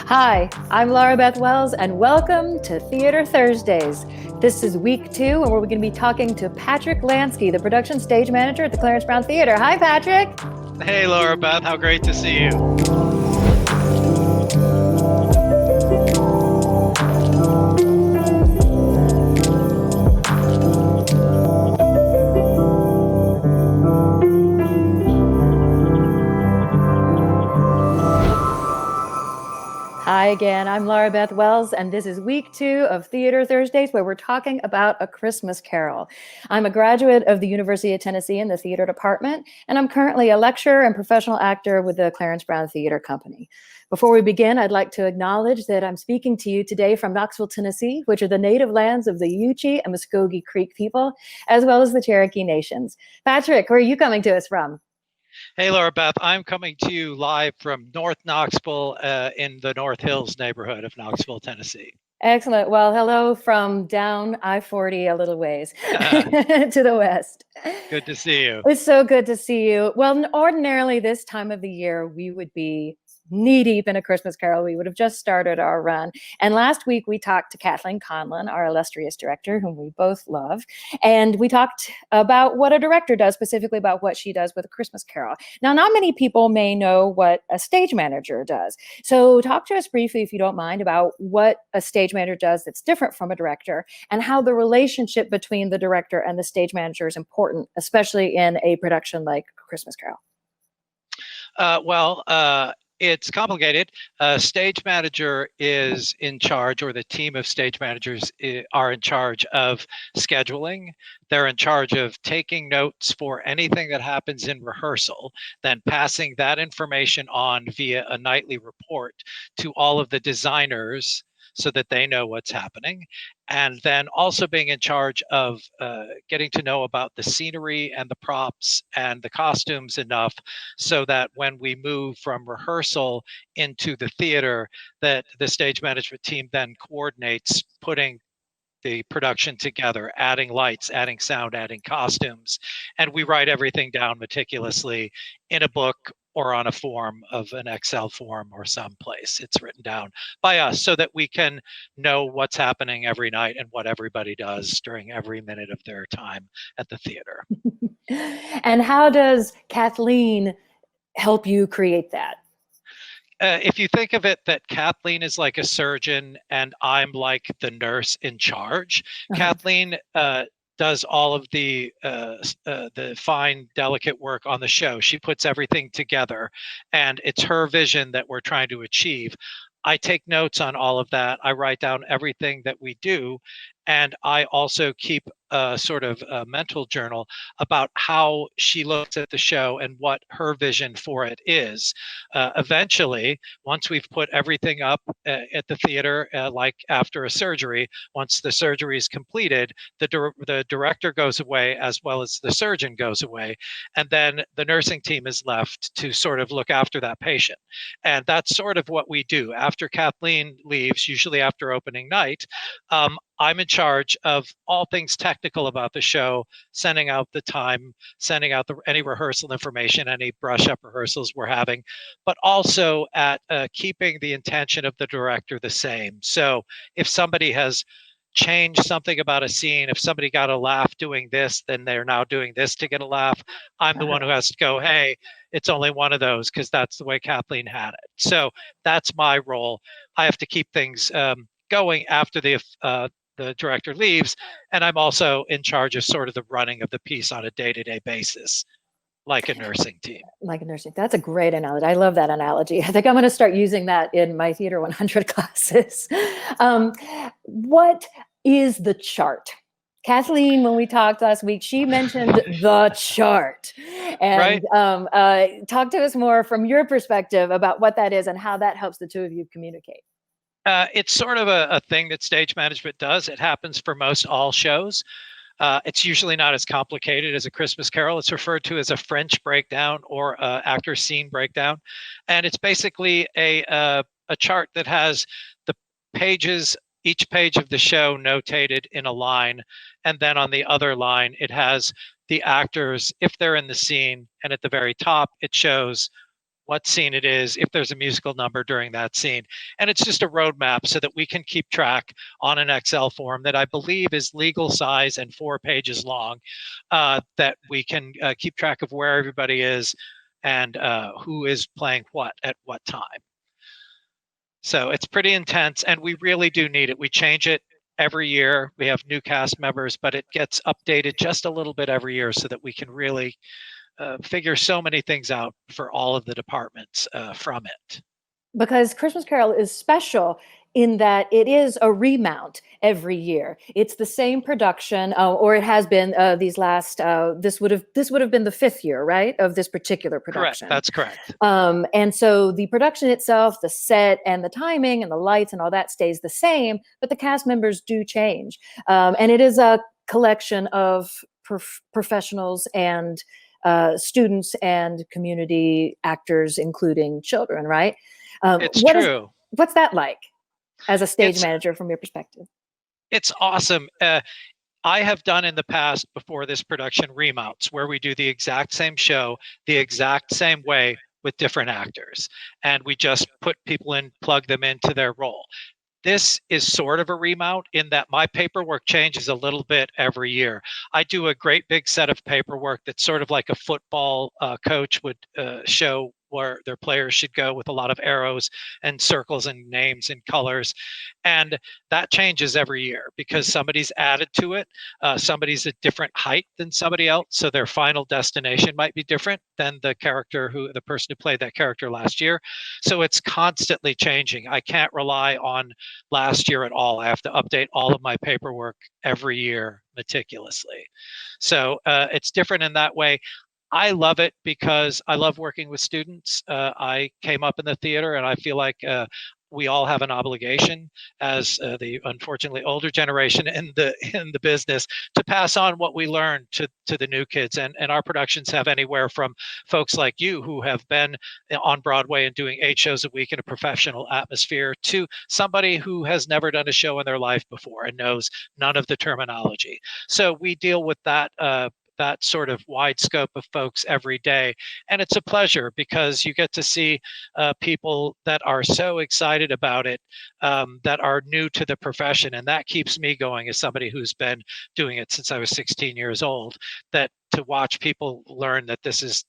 Hi, I'm Laura Beth Wells, and welcome to Theater Thursdays. This is week 2, and we're going to be talking to Patrick Lanczki, the production stage manager at the Clarence Brown Theater. Hi, Patrick. Hey, Laura Beth. How great to see you. Hi again, I'm Laura Beth Wells, and this is week 2 of Theater Thursdays, where we're talking about A Christmas Carol. I'm a graduate of the University of Tennessee in the theater department, and I'm currently a lecturer and professional actor with the Clarence Brown Theater Company. Before we begin, I'd like to acknowledge that I'm speaking to you today from Knoxville, Tennessee, which are the native lands of the Yuchi and Muskogee Creek people, as well as the Cherokee Nations. Patrick, where are you coming to us from? Hey, Laura Beth. I'm coming to you live from North Knoxville in the North Hills neighborhood of Knoxville, Tennessee. Excellent. Well, hello from down I-40 a little ways to the west. Good to see you. It's so good to see you. Well, ordinarily this time of the year, we would be knee-deep in A Christmas Carol. We would have just started our run. And last week, we talked to Kathleen Conlon, our illustrious director, whom we both love. And we talked about what a director does, specifically about what she does with A Christmas Carol. Now, not many people may know what a stage manager does. So talk to us briefly, if you don't mind, about what a stage manager does that's different from a director, and how the relationship between the director and the stage manager is important, especially in a production like A Christmas Carol. It's complicated. Stage manager is in charge, or the team of stage managers are in charge of scheduling. They're in charge of taking notes for anything that happens in rehearsal, then passing that information on via a nightly report to all of the designers so that they know what's happening, and then also being in charge of getting to know about the scenery and the props and the costumes enough so that when we move from rehearsal into the theater, that the stage management team then coordinates putting the production together, adding lights, adding sound, adding costumes, and we write everything down meticulously in a book or on a form of an Excel form or someplace. It's written down by us so that we can know what's happening every night and what everybody does during every minute of their time at the theater. And how does Kathleen help you create that? If you think of it that Kathleen is like a surgeon and I'm like the nurse in charge, Kathleen does all of the fine, delicate work on the show. She puts everything together, and it's her vision that we're trying to achieve. I take notes on all of that. I write down everything that we do, and I also keep a sort of a mental journal about how she looks at the show and what her vision for it is. Eventually, once we've put everything up at the theater, like after a surgery, once the surgery is completed, the director goes away as well as the surgeon goes away, and then the nursing team is left to sort of look after that patient. And that's sort of what we do. After Kathleen leaves, usually after opening night, I'm in charge of all things technical about the show, sending out the time, sending out any rehearsal information, any brush up rehearsals we're having, but also at keeping the intention of the director the same. So if somebody has changed something about a scene, if somebody got a laugh doing this, then they're now doing this to get a laugh. I'm the one who has to go, hey, it's only one of those, because that's the way Kathleen had it. So that's my role. I have to keep things going after the director leaves, and I'm also in charge of sort of the running of the piece on a day-to-day basis, like a nursing team. Like a nursing. That's a great analogy. I love that analogy. I think I'm going to start using that in my Theater 100 classes. What is the chart? Kathleen, when we talked last week, she mentioned the chart. And right. Talk to us more from your perspective about what that is and how that helps the two of you communicate. It's sort of a thing that stage management does. It happens for most all shows. It's usually not as complicated as A Christmas Carol. It's referred to as a French breakdown or actor scene breakdown. And it's basically a chart that has the pages, each page of the show notated in a line. And then on the other line, it has the actors, if they're in the scene. And at the very top, it shows what scene it is, if there's a musical number during that scene. And it's just a roadmap so that we can keep track on an Excel form that I believe is legal size and 4 pages long, that we can keep track of where everybody is and who is playing what at what time. So it's pretty intense, and we really do need it. We change it every year. We have new cast members, but it gets updated just a little bit every year so that we can really figure so many things out for all of the departments from it. Because Christmas Carol is special in that it is a remount every year. It's the same production, or it has been these last. This would have been the 5th year, right, of this particular production. Correct. That's correct. And so the production itself, the set, and the timing, and the lights, and all that stays the same, but the cast members do change. And it is a collection of professionals and students and community actors, including children, right? It's true. What's that like as a stage manager from your perspective? It's awesome. I have done in the past, before this production, remounts, where we do the exact same show, the exact same way with different actors. And we just put people in, plug them into their role. This is sort of a remount in that my paperwork changes a little bit every year. I do a great big set of paperwork that's sort of like a football coach would show where their players should go, with a lot of arrows and circles and names and colors. And that changes every year because somebody's added to it. Somebody's a different height than somebody else, so their final destination might be different than the person who played that character last year. So it's constantly changing. I can't rely on last year at all. I have to update all of my paperwork every year meticulously. So it's different in that way. I love it because I love working with students. I came up in the theater, and I feel like we all have an obligation as the unfortunately older generation in the business to pass on what we learned to the new kids. And our productions have anywhere from folks like you who have been on Broadway and doing 8 shows a week in a professional atmosphere, to somebody who has never done a show in their life before and knows none of the terminology. So we deal with that sort of wide scope of folks every day. And it's a pleasure because you get to see people that are so excited about it, that are new to the profession. And that keeps me going as somebody who's been doing it since I was 16 years old, that to watch people learn that this is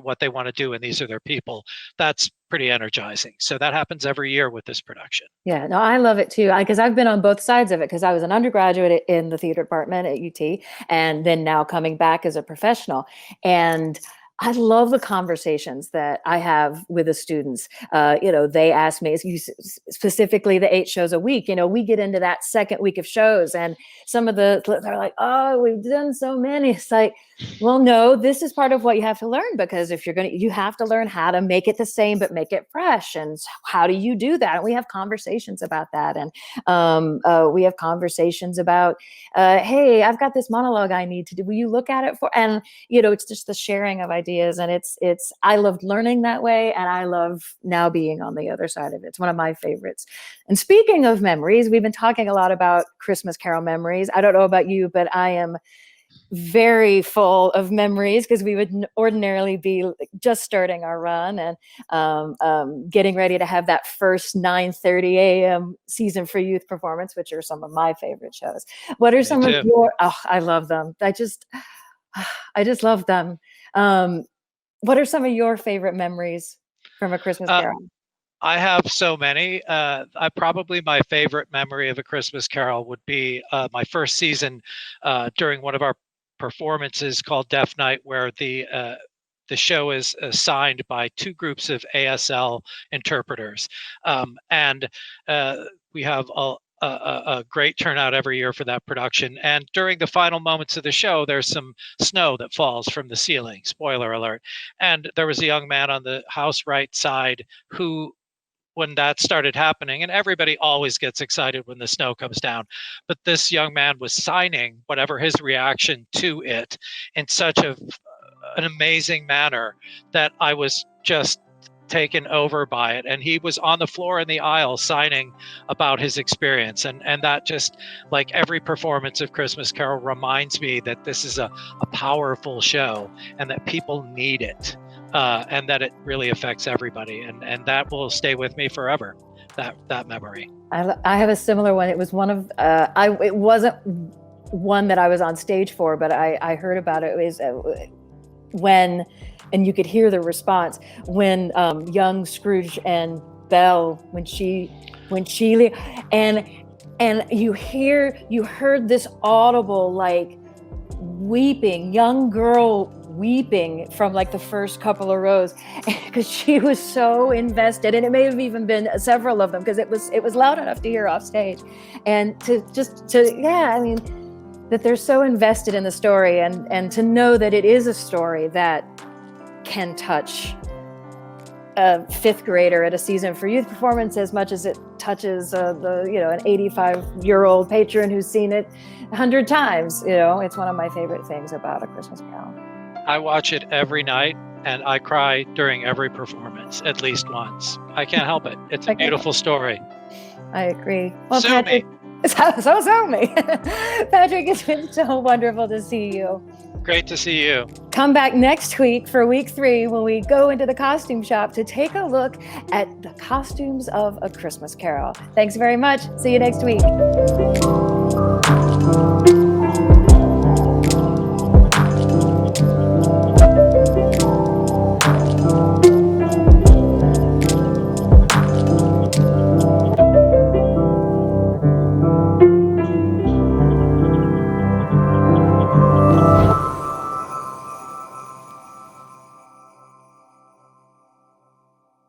what they want to do and these are their people, that's pretty energizing. So that happens every year with this production. Yeah, no, I love it too, because I've been on both sides of it, because I was an undergraduate in the theater department at UT, and then now coming back as a professional. And I love the conversations that I have with the students. They ask me, specifically the 8 shows a week, we get into that second week of shows, and some of they're like, oh, we've done so many. It's like, well, no, this is part of what you have to learn, because if you have to learn how to make it the same, but make it fresh. And how do you do that? And we have conversations about that. And we have conversations about, hey, I've got this monologue I need to do. Will you look at it and it's just the sharing of ideas. And I loved learning that way. And I love now being on the other side of it. It's one of my favorites. And speaking of memories, we've been talking a lot about Christmas Carol memories. I don't know about you, but I am very full of memories, because we would ordinarily be just starting our run and getting ready to have that first 9:30 a.m. season for youth performance, which are some of my favorite shows. What are some of your, I love them. I just love them. What are some of your favorite memories from A Christmas Carol? I have so many. My favorite memory of A Christmas Carol would be my first season during one of our performances called Deaf Night, where the show is signed by 2 groups of ASL interpreters, and we have a great turnout every year for that production. And during the final moments of the show, there's some snow that falls from the ceiling. Spoiler alert! And there was a young man on the house right side who, when that started happening, and everybody always gets excited when the snow comes down, but this young man was signing whatever his reaction to it in such an amazing manner that I was just taken over by it. And he was on the floor in the aisle signing about his experience. And that just, like every performance of Christmas Carol, reminds me that this is a powerful show and that people need it. and that it really affects everybody, and that will stay with me forever. That memory. I have a similar one. It was one of it wasn't one that I was on stage for, but I heard about it. It was when, and you could hear the response when young Scrooge and Belle, when she and you heard this audible like weeping, young girl weeping from like the first couple of rows, because she was so invested, and it may have even been several of them, because it was loud enough to hear off stage, and I mean, that they're so invested in the story, and to know that it is a story that can touch a fifth grader at a season for youth performance as much as it touches an 85-year-old patron who's seen it 100 times. It's one of my favorite things about A Christmas Carol. I watch it every night, and I cry during every performance at least once. I can't help it. It's a beautiful story. I agree. Well, Sue Patrick, me. So me. Patrick, it's been so wonderful to see you. Great to see you. Come back next week for week 3 when we go into the costume shop to take a look at the costumes of A Christmas Carol. Thanks very much. See you next week.